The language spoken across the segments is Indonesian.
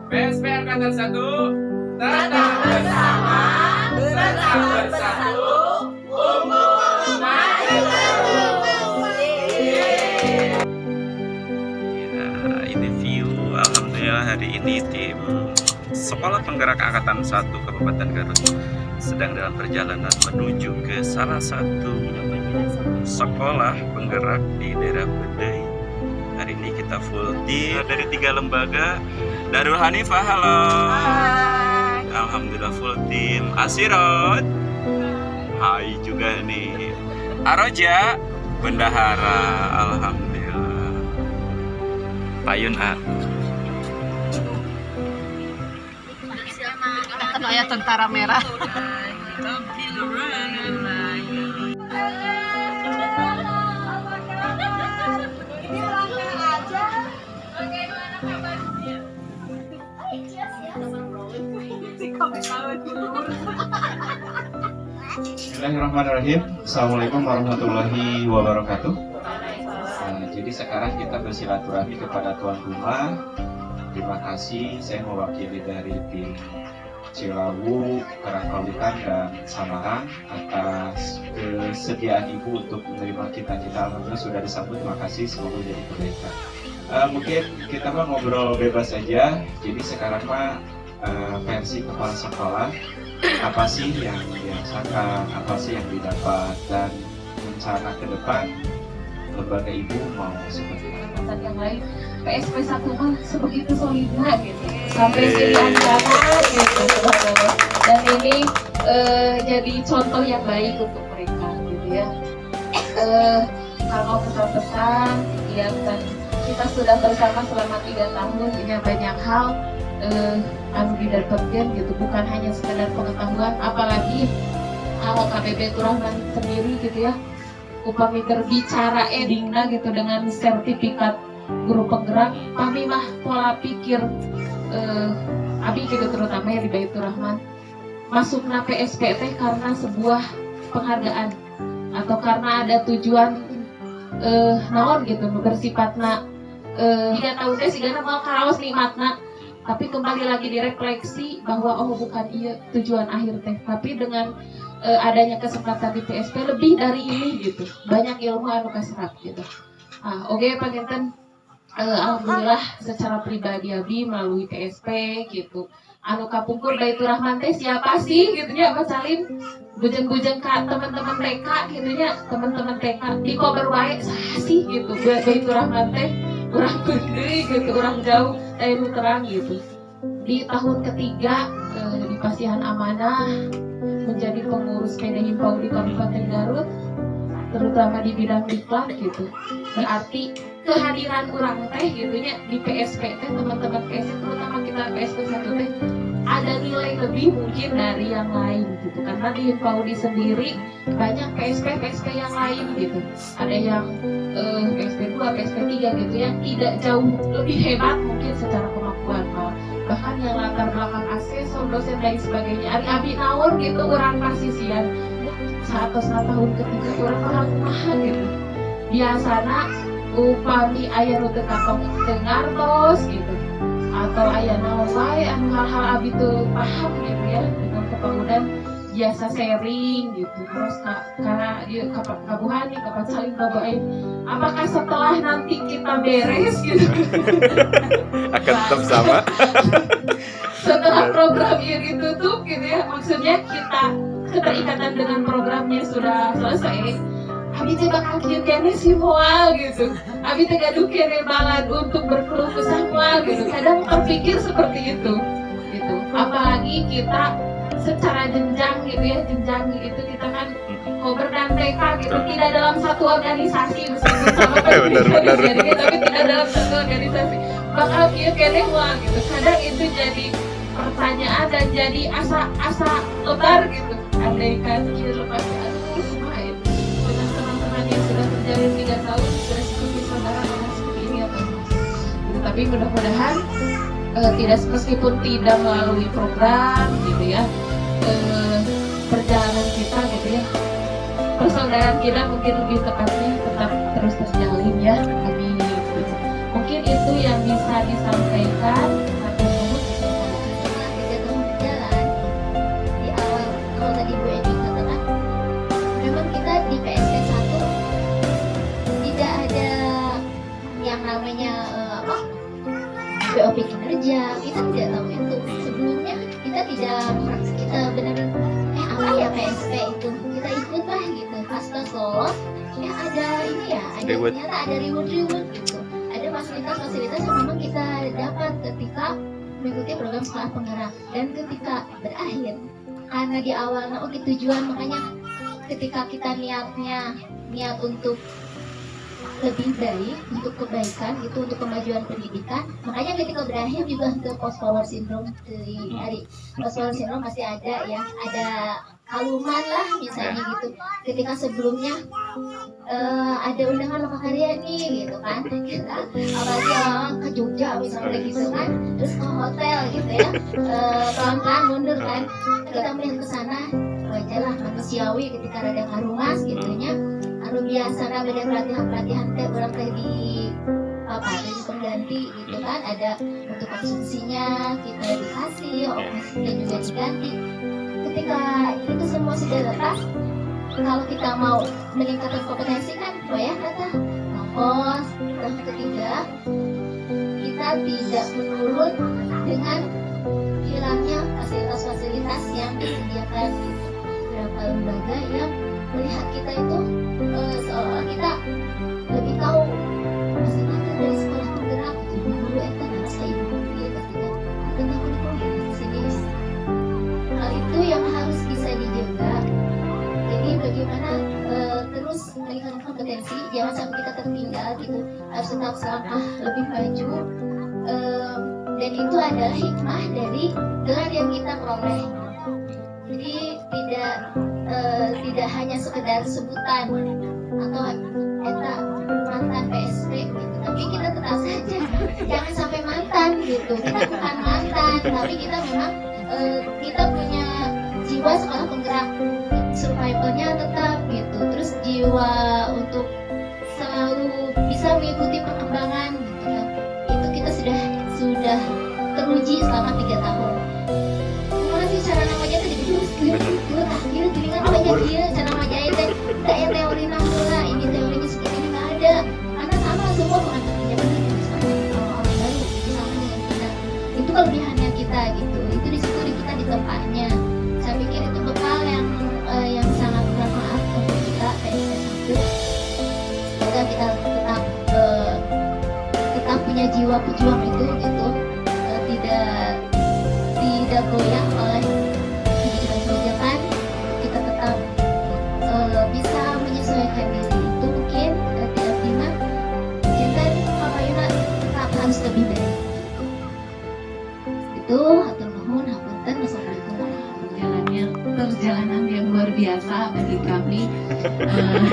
PSP Angkatan 1 tetap bersama, tetap bersatu, unggul maju terus. Ya, ini view. Alhamdulillah hari ini tim Sekolah Penggerak Angkatan 1 Kabupaten Garut sedang dalam perjalanan menuju ke salah satu sekolah penggerak di daerah Bedei. Hari ini kita full team dari 3 lembaga. Darul Hanifah, halo. Hai. Alhamdulillah full team. Asirot, hai juga nih. Aroja, bendahara, alhamdulillah. Payun A. Kan ayah tentara merah. Bismillahirrahmanirrahim. Assalamualaikum warahmatullahi wabarakatuh. Jadi sekarang kita bersilaturahmi kepada tuan rumah. Terima kasih, saya mewakili dari tim Cilawu, Karangkawitan dan Samarang atas kesediaan ibu untuk menerima kita. Alhamdulillah sudah disambut. Terima kasih, semoga jadi kebaikan. Mungkin kita mah ngobrol bebas saja. Jadi sekarang mah versi kepala sekolah, apa sih yang dirasakan, apa sih yang didapat, dan rencana ke depan lembaga ibu mau seperti apa? Yang lain PSP 1 mah sebegitu solidnya gitu, sampai sekian banget gitu, dan ini jadi contoh yang baik untuk mereka gitu ya. Kalau pesan-pesan ya, dan kita sudah bersama selama 3 tahun, ini banyak hal anu didapatkan gitu, bukan hanya sekedar pengetahuan, apalagi kalau KBB Turahman sendiri gitu ya, upami berbicara edingna gitu dengan sertifikat guru penggerak, kami mah pola pikir abi gitu, terutama ya di Baitur Rahman, masukna PSP teh karena sebuah penghargaan atau karena ada tujuan naon gitu, bersifatna 3 tahun teh sigana mau karaos nikmatna, tapi kembali lagi direfleksi bahwa oh bukan iya tujuan akhir teh, tapi dengan adanya kesempatan di PSP lebih dari ini gitu, banyak ilmu anu kaserap gitu. Oke, panginten alhamdulillah secara pribadi abi melalui PSP gitu, anu kapungkur Baitur Rahman teh siapa sih gitu ya, Mas Salim bujeng-bujeng ka teman-teman TK gitu ya, teman-teman TK di kober wae saha sih gitu, Baitur Rahman teh urang gede gitu, urang jauh nu terang gitu. Di tahun ketiga di Pasihan Amanah menjadi pengurus PD Himpau di Kabupaten Garut, terutama di bidang diklat gitu. Berarti kehadiran urang teh gitunya di PSP teh, teman-teman PSP, terutama kita PSP 1 teh ada nilai lebih mungkin dari yang lain gitu, karena di Himpau di sendiri banyak PSP yang lain gitu, ada yang PSP 2, PSP 3 gitu yang tidak jauh lebih hebat mungkin secara kemampuan, bahkan yang latar belakang asesor, dosen dan sebagainya. Abi naon gitu, orang pasisian saat tahun ketiga orang mahal gitu. Biasana upami aya nu teu katong ngartos gitu, atau aya naon wae anu hal-hal abi teu paham gitu ya, dengan kepemudan biasa sharing gitu, terus karena dia kabuhan nih kapan saling babain, apakah setelah nanti kita beres gitu Akan tetap sama. setelah program ini ditutup gitu ya, maksudnya kita keterikatan dengan programnya sudah selesai, abi teh bakal kieu kene sih moal gitu, abi teh gaduh kene banget untuk berkeluh kesah moal gitu, kadang terpikir seperti itu gitu, apalagi kita secara jenjang gitu ya, jenjang gitu kita kan Kober dan TK gitu, tidak dalam satu organisasi meskipun sama jadi tapi tidak dalam satu organisasi, bakal kieu kene moal gitu, kadang itu jadi pertanyaan dan jadi asa lebar gitu, andaikan kieu lepas aduh main dengan teman-teman yang sudah terjalin 3 tahun sudah seperti saudara dengan seperti ini atau gitu. Tapi mudah-mudahan tidak, meskipun tidak melalui program gitu ya, perjalanan kita gitu ya, persaudaraan kita mungkin lebih tepatnya tetap terus terjalin ya. Amin. Mungkin itu yang bisa disampaikan. kinerja, kita tidak tahu itu. Sebelumnya kita tidak kita benar apa ya PSP itu, kita ikut lah gitu. Pas lolos ya ada ini ya, ada ternyata ada reward gitu, ada fasilitas yang memang kita dapat ketika mengikuti program sekolah penggerak. Dan ketika berakhir, karena di awalnya tujuan, makanya ketika kita niat untuk lebih baik, untuk kebaikan itu, untuk kemajuan pendidikan, makanya ketika berakhir juga ke post power syndrome dari post power syndrome masih ada ya, ada kaluman lah misalnya gitu. Ketika sebelumnya ada undangan lokakarya nih gitu kan, kita apalagi ke Jogja misalnya gitu kan, terus ke hotel gitu ya, pelan-pelan mundur kan, kita melihat ke sana wajarlah manusiawi ketika ada karumas gitunya. Anu biasa ada pelatihan teh orang teh di apa di pengganti gitu kan, ada untuk konsumsinya kita dikasih, ongkosnya juga diganti. Ketika itu semua sudah lepas, kalau kita mau meningkatkan kompetensi kan bayar kata ongkos. Dan ketiga, kita tidak menurun dengan hilangnya fasilitas-fasilitas yang disediakan gitu. Beberapa lembaga yang melihat kita itu seolah kita lebih tahu masing-masing dari sekolah penggerak gitu. Dulu eta rasa ibu dia pastikan tentang kurikulum di sini. Hal itu yang harus bisa dijaga. Jadi bagaimana terus meningkatkan kompetensi, jangan sampai kita tertinggal gitu, harus tetap selangkah lebih maju. Dan itu adalah hikmah dari gelar yang kita peroleh. Jadi tidak hanya sekedar sebutan atau eta mantan PSP gitu, tapi kita tetap saja jangan sampai mantan gitu. Kita bukan mantan, tapi kita memang kita punya jiwa sekolah penggerak, survivalnya tetap gitu. Terus jiwa untuk selalu bisa mengikuti perkembangan gitu ya, itu kita sudah teruji selama 3 tahun. Sih cara namanya tadi dulu akhirnya dengan namanya dia cara namanya itu kayak teori namanya ini teorinya segini nggak ada, karena sama semua bukan kerja orang baru sama dengan kita. Itu kelebihannya kita gitu, itu di situ kita di tempatnya. Saya pikir itu bekal yang sangat bermanfaat untuk kita PSP 1. Semoga kita tetap punya jiwa pejuang itu gitu, tidak goyah oleh kebijakan-kebijakan. Kita tetap bisa menyesuaikan diri. Itu mungkin tidak final. Jangan Papa Yuna tetap harus lebih baik. Itu hatur nuhun, hapunten, wassalamualaikum warahmatullahi wabarakatuh. Perjalanan yang luar biasa bagi kami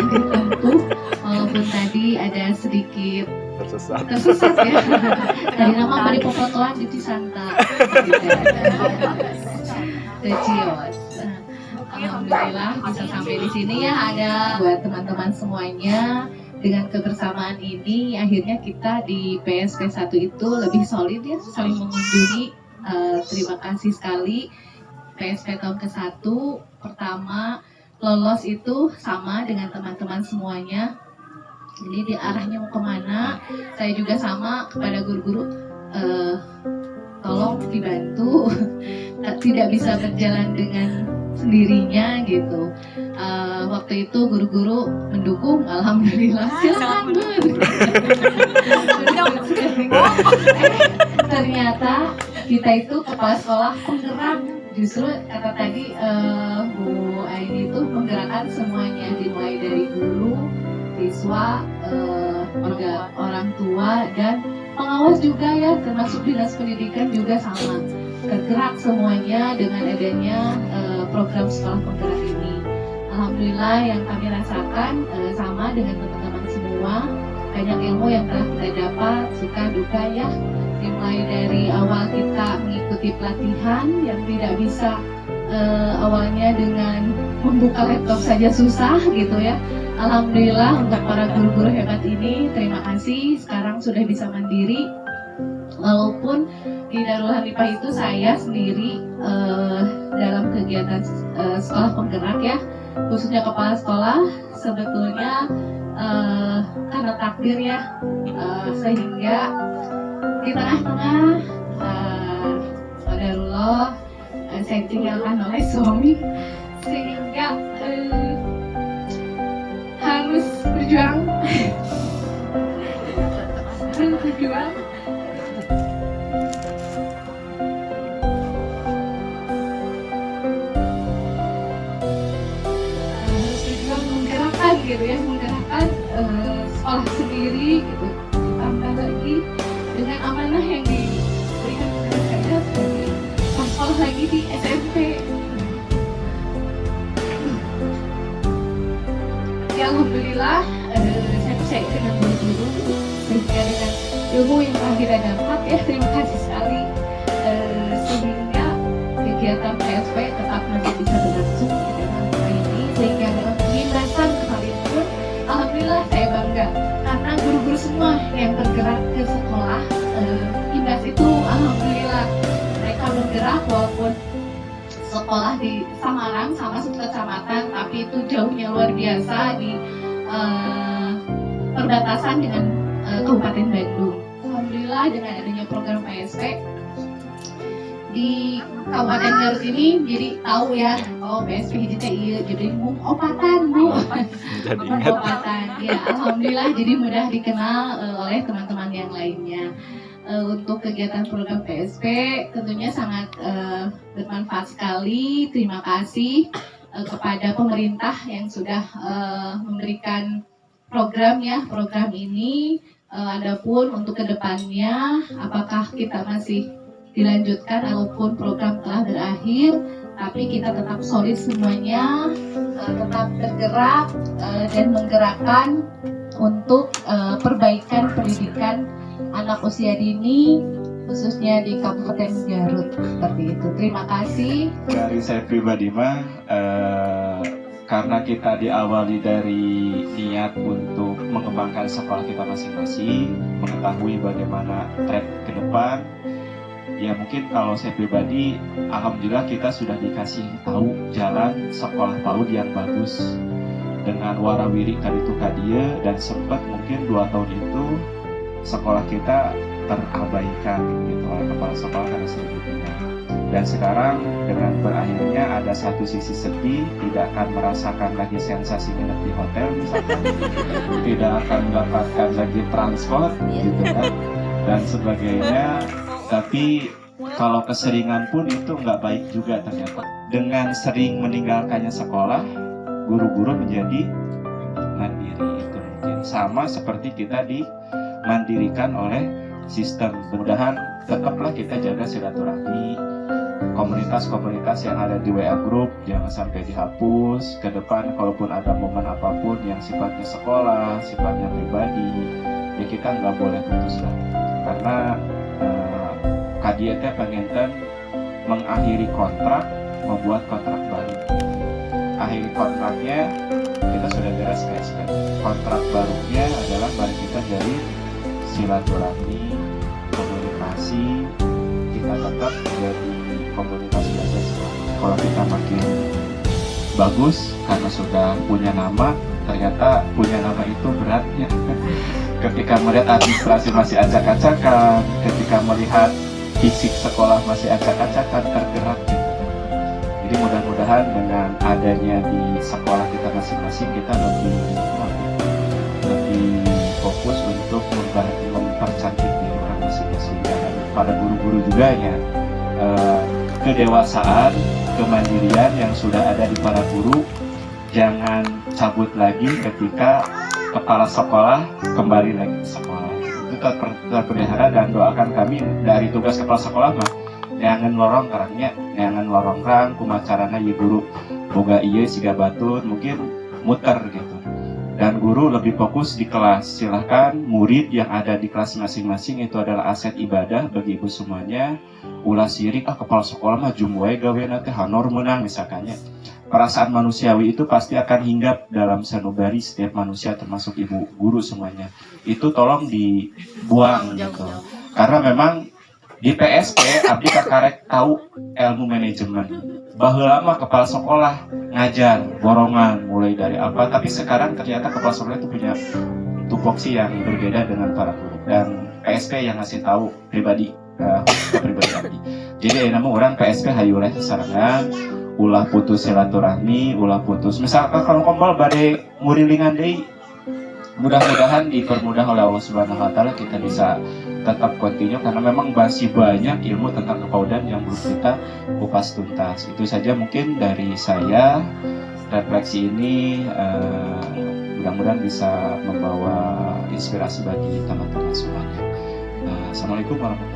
ditempuh, walaupun tadi ada sedikit tersesat ya. Tadi nama bari popotoan di Cisanta Cios. Alhamdulillah bisa sampai di sini ya. Ada buat teman-teman semuanya, dengan kebersamaan ini akhirnya kita di PSP 1 itu lebih solid ya, saling mengunjungi. Terima kasih sekali. PSP tahun ke-1 pertama lolos itu sama dengan teman-teman semuanya. Jadi di arahnya mau kemana, saya juga sama kepada guru-guru, tolong dibantu, tidak bisa berjalan dengan sendirinya gitu. Waktu itu guru-guru mendukung, alhamdulillah. Silakan guru. Ternyata kita itu kepala sekolah penggerak. Justru kata tadi Bu Aini itu menggerakkan semuanya, dimulai dari guru, siswa, orang tua, dan pengawas juga ya, termasuk dinas pendidikan juga sama, tergerak semuanya dengan adanya program sekolah penggerak ini. Alhamdulillah yang kami rasakan sama dengan teman-teman semua, banyak ilmu yang telah kita dapat, suka duka ya, dimulai dari awal kita mengikuti pelatihan yang tidak bisa awalnya dengan membuka laptop saja susah gitu ya. Alhamdulillah untuk para guru-guru hebat ini, terima kasih sekarang sudah bisa mandiri. Walaupun di Darul Hanifah itu saya sendiri dalam kegiatan sekolah penggerak ya, khususnya kepala sekolah, sebetulnya karena takdir ya, sehingga di tengah-tengah saya ditinggalkan oleh suami, sehingga harus berjuang. Harus berjuang. Menggerakkan gitu ya, menggerakkan sekolah sendiri gitu, ditambah lagi dengan amanah yang diberikan kepada saya sebagai sekolah lagi di SMP. Ya alhamdulillah, saya percaya dengan guru-guru, sehingga dengan ilmu yang telah kita dapat ya, terima kasih sekali, sehingga kegiatan PSP tetap masih bisa berlangsung di dalam ini, sehingga dalam lintasan kemarin pun alhamdulillah saya bangga karena guru-guru semua yang bergerak ke sekolah Imbas itu alhamdulillah mereka bergerak walaupun sekolah di Samarang sama kecamatan, tapi itu jauhnya luar biasa di perbatasan dengan Kabupaten Bandung. Alhamdulillah dengan adanya program PSP di Kabupaten Garut ini jadi tahu ya, oh PSP hiji iya jadi obatan Bu. Obatan. Ya alhamdulillah jadi mudah dikenal oleh teman-teman yang lainnya. Untuk kegiatan program PSP tentunya sangat bermanfaat sekali. Terima kasih kepada pemerintah yang sudah memberikan program ini. Adapun untuk kedepannya apakah kita masih dilanjutkan ataupun program telah berakhir, tapi kita tetap solid semuanya, tetap bergerak dan menggerakkan untuk perbaikan pendidikan anak usia dini khususnya di Kabupaten Garut, seperti itu. Terima kasih. Dari saya pribadi mah karena kita diawali dari niat untuk mengembangkan sekolah kita masing-masing, mengetahui bagaimana tren ke depan. Ya mungkin kalau saya pribadi, alhamdulillah kita sudah dikasih tahu jalan sekolah PAUD yang bagus dengan warawiri kaditu kadia, dan sempat mungkin 2 tahun itu sekolah kita terabaikan gitu oleh kepala sekolah karena sedikitnya. Dan sekarang dengan berakhirnya ada satu sisi sedih, tidak akan merasakan lagi sensasi nginep di hotel misalkan, tidak akan mendapatkan lagi transport gitu kan dan sebagainya. Tapi kalau keseringan pun itu nggak baik juga ternyata. Dengan sering meninggalkannya sekolah, guru-guru menjadi mandiri. Itu mungkin sama seperti kita dimandirikan oleh sistem. Mudah-mudahan tetaplah kita jaga silaturahmi. Komunitas-komunitas yang ada di WA Group jangan sampai dihapus. Ke depan kalaupun ada momen apapun yang sifatnya sekolah, sifatnya pribadi, ya kita nggak boleh putus lah. Karena KDT pengen mengakhiri kontrak, membuat kontrak baru. Akhiri kontraknya kita sudah beres PSP. Kontrak barunya adalah mari kita jadi silaturahmi, komunikasi. Kita tetap menjadi komunitas belajar sekolah kita makin bagus karena sudah punya nama. Ternyata punya nama itu beratnya. Ketika melihat administrasi masih acak-acakan, ketika melihat fisik sekolah masih acak-acakan, tergerak gitu. Jadi mudah-mudahan dengan adanya di sekolah kita masing-masing kita lebih fokus untuk mempercantik diri orang masing-masing. Dan pada guru-guru juga ya, kedewasaan, kemandirian yang sudah ada di para guru jangan cabut lagi ketika kepala sekolah kembali lagi ke sekolah. Itu terpelihara dan doakan kami dari tugas kepala sekolah mah jangan lorong karangnya, jangan lorong rang kumacarana ya guru boga iya siga batur mungkin muter gitu. Dan guru lebih fokus di kelas. Silahkan murid yang ada di kelas masing-masing itu adalah aset ibadah bagi ibu semuanya. Ulah sirik kepala sekolah mah jumwae gaweana teh hanor menang misalkannya. Perasaan manusiawi itu pasti akan hinggap dalam sanubari setiap manusia termasuk ibu guru semuanya. Itu tolong dibuang gitu. Karena memang di PSP abdi kakarek tahu ilmu manajemen. Baheula mah kepala sekolah ngajar borongan mulai dari apa, tapi sekarang ternyata kepala sekolah itu punya tupoksi yang berbeda dengan para guru, dan PSP yang ngasih tahu pribadi abdi. Jadi nama orang PSP hayuleh sarangan ulah putus silaturahmi, ulah putus misalkan kalau kompol badai ngurilingan deui, mudah-mudahan dipermudah oleh Allah Subhanahu wa taala kita bisa tetap continue karena memang masih banyak ilmu tentang kepaudan yang belum kita kupas tuntas. Itu saja mungkin dari saya. Refleksi ini mudah-mudahan bisa membawa inspirasi bagi teman-teman semuanya. Assalamualaikum warahmatullahi wabarakatuh.